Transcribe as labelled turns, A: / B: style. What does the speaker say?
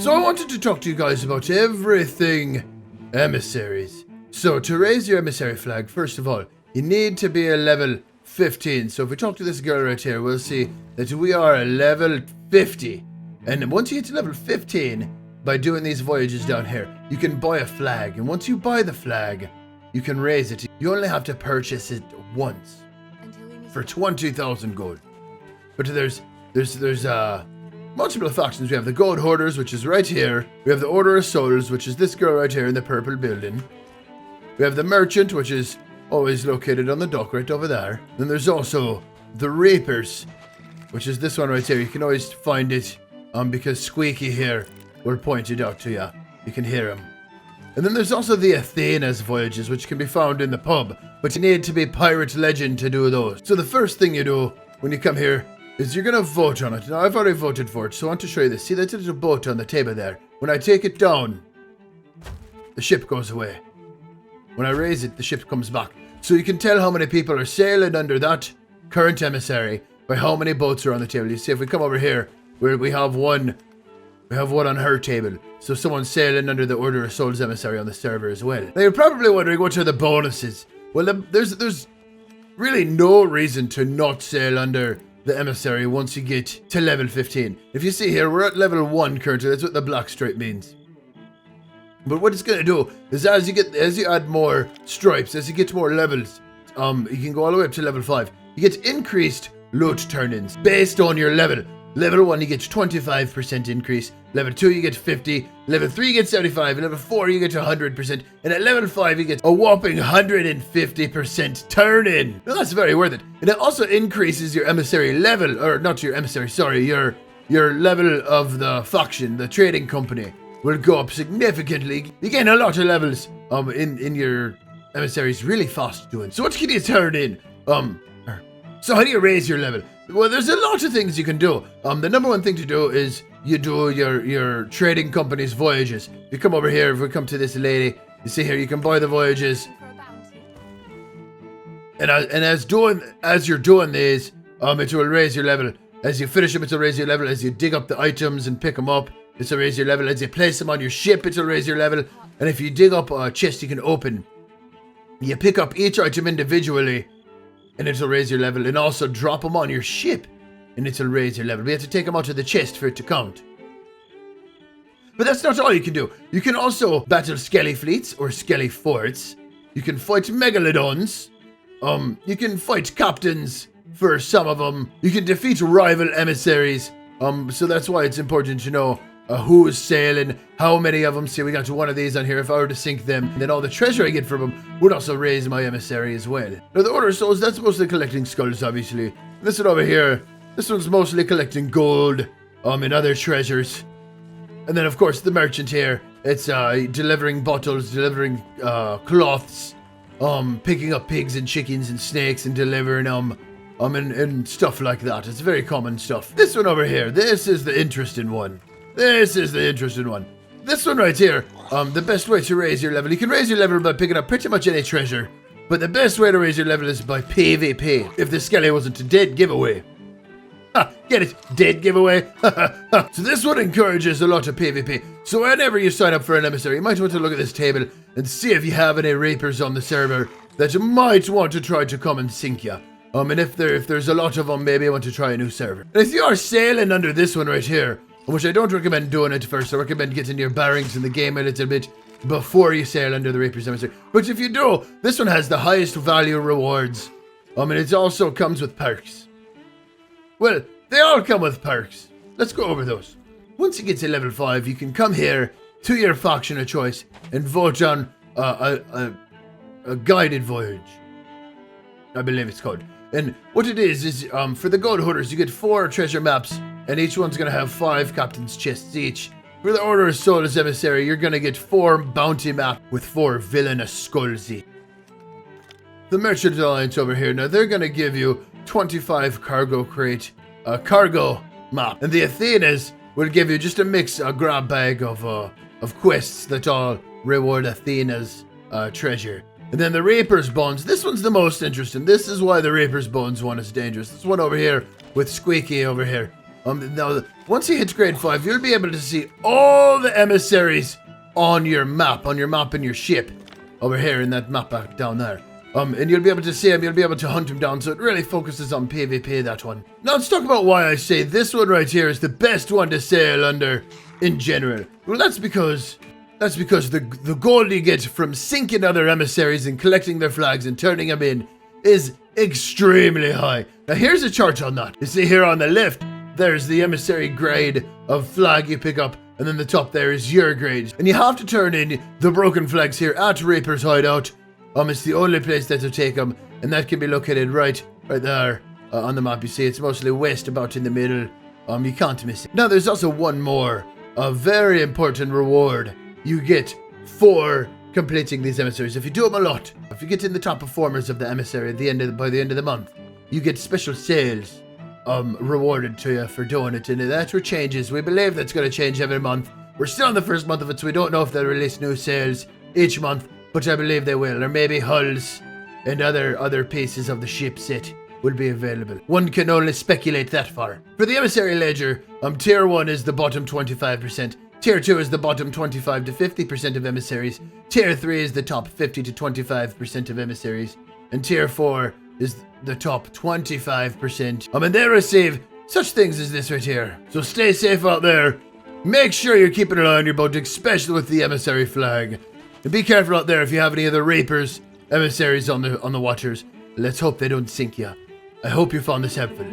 A: So I wanted to talk to you guys about everything emissaries. So to raise your emissary flag, first of all, you need to be a level 15. So if we talk to this girl right here, we'll see that we are a level 50. And once you get to level 15, by doing these voyages down here, you can buy a flag. And once you buy the flag, you can raise it. You only have to purchase it once for 20,000 gold. But there's multiple factions. We have the Gold Hoarders, which is right here. We have the Order of Souls, which is this girl right here in the purple building. We have the Merchant, which is always located on the dock right over there. Then there's also the Reapers, which is this one right here. You can always find it because Squeaky here will point it out to you. You can hear him. And then there's also the Athena's voyages, which can be found in the pub. But you need to be Pirate Legend to do those. So the first thing you do when you come here is you're going to vote on it. Now, I've already voted for it, so I want to show you this. See that little boat on the table there? When I take it down, the ship goes away. When I raise it, the ship comes back. So you can tell how many people are sailing under that current emissary by how many boats are on the table. You see, if we come over here, where we have one on her table. So someone's sailing under the Order of Souls emissary on the server as well. Now, you're probably wondering, what are the bonuses? Well, there's really no reason to not sail under the emissary once you get to level 15. If you see here, we're at level 1 currently. That's what the black stripe means. But what it's going to do is as you add more stripes, as you get more levels, you can go all the way up to level 5. You get increased loot turn-ins based on your level. Level 1, you get 25% increase. Level 2, you get 50. Level 3, you get 75. Level 4, you get 100%. And at level 5, you get a whopping 150% turn-in. Now, that's very worth it. And it also increases your emissary level, or not your emissary, sorry, your level of the faction, the trading company, will go up significantly. You gain a lot of levels in your emissaries really fast doing. So what can you turn in? So how do you raise your level? Well, there's a lot of things you can do. The number one thing to do is you do your trading company's voyages. If you come over here, if we come to this lady, you see here, you can buy the voyages. And as you're doing these, it will raise your level. As you finish them, it will raise your level. As you dig up the items and pick them up, it will raise your level. As you place them on your ship, it will raise your level. And if you dig up a chest you can open, you pick up each item individually, and it'll raise your level, and also drop them on your ship, and it'll raise your level. We have to take them out of the chest for it to count. But that's not all you can do. You can also battle skelly fleets or skelly forts. You can fight megalodons. You can fight captains for some of them. You can defeat rival emissaries. So that's why it's important to know who is sailing, how many of them. See, we got to one of these on here. If I were to sink them, then all the treasure I get from them would also raise my emissary as well. Now, the Order of Souls, that's mostly collecting skulls, obviously. This one over here, this one's mostly collecting gold, and other treasures. And then, of course, the Merchant here, it's delivering bottles, delivering cloths, picking up pigs and chickens and snakes and delivering them, and stuff like that. It's very common stuff. This one over here, this is the interesting one. This is the interesting one. This one right here, the best way to raise your level. You can raise your level by picking up pretty much any treasure, but the best way to raise your level is by PvP. If the skelly wasn't a dead giveaway. Ha, get it? Dead giveaway? So this one encourages a lot of PvP. So whenever you sign up for an emissary, you might want to look at this table and see if you have any Reapers on the server that you might want to try to come and sink you. And if there's a lot of them, maybe you want to try a new server. And if you are sailing under this one right here, which I don't recommend doing it first. I recommend getting your bearings in the game a little bit before you sail under the Reaper's emissary. But if you do, this one has the highest value rewards. And it also comes with perks. Well, they all come with perks. Let's go over those. Once you get to level 5, you can come here to your faction of choice and vote on a guided voyage, I believe it's called. And what it is for the Gold Hoarders, you get 4 treasure maps, and each one's going to have 5 captain's chests each. For the Order of Souls emissary, you're going to get 4 bounty maps with 4 villainous skulls each. The Merchant Alliance over here, now they're going to give you 25 cargo crate, a cargo map. And the Athenas will give you just a grab bag of quests that all reward Athena's treasure. And then the Reaper's Bones, this one's the most interesting. This is why the Reaper's Bones one is dangerous. This one over here with Squeaky over here. Now, once you hit grade 5, you'll be able to see all the emissaries on your map in your ship. Over here in that map back down there. And you'll be able to see them, you'll be able to hunt them down, so it really focuses on PvP, that one. Now let's talk about why I say this one right here is the best one to sail under in general. Well, that's because the gold you get from sinking other emissaries and collecting their flags and turning them in is extremely high. Now here's a chart on that. You see here on the left, there's the emissary grade of flag you pick up, and then the top there is your grade. And you have to turn in the broken flags here at Reaper's Hideout. It's the only place that'll take them, and that can be located right there on the map. You see, it's mostly west, about in the middle. You can't miss it. Now, there's also one more, a very important reward you get for completing these emissaries. If you do them a lot, if you get in the top performers of the emissary by the end of the month, you get special sales rewarded to you for doing it. And that's where changes. We believe that's going to change every month. We're still in the first month of it, so we don't know if they'll release new sales each month. But I believe they will, or maybe hulls and other pieces of the ship set will be available. One can only speculate that far. For the emissary ledger, tier 1 is the bottom 25%, tier 2 is the bottom 25 to 50% of emissaries, tier 3 is the top 50 to 25% of emissaries, and tier 4 is the top 25%. And they receive such things as this right here. So stay safe out there. Make sure you're keeping an eye on your boat, especially with the emissary flag. And be careful out there if you have any other Reapers, emissaries on the waters. Let's hope they don't sink you. I hope you found this helpful.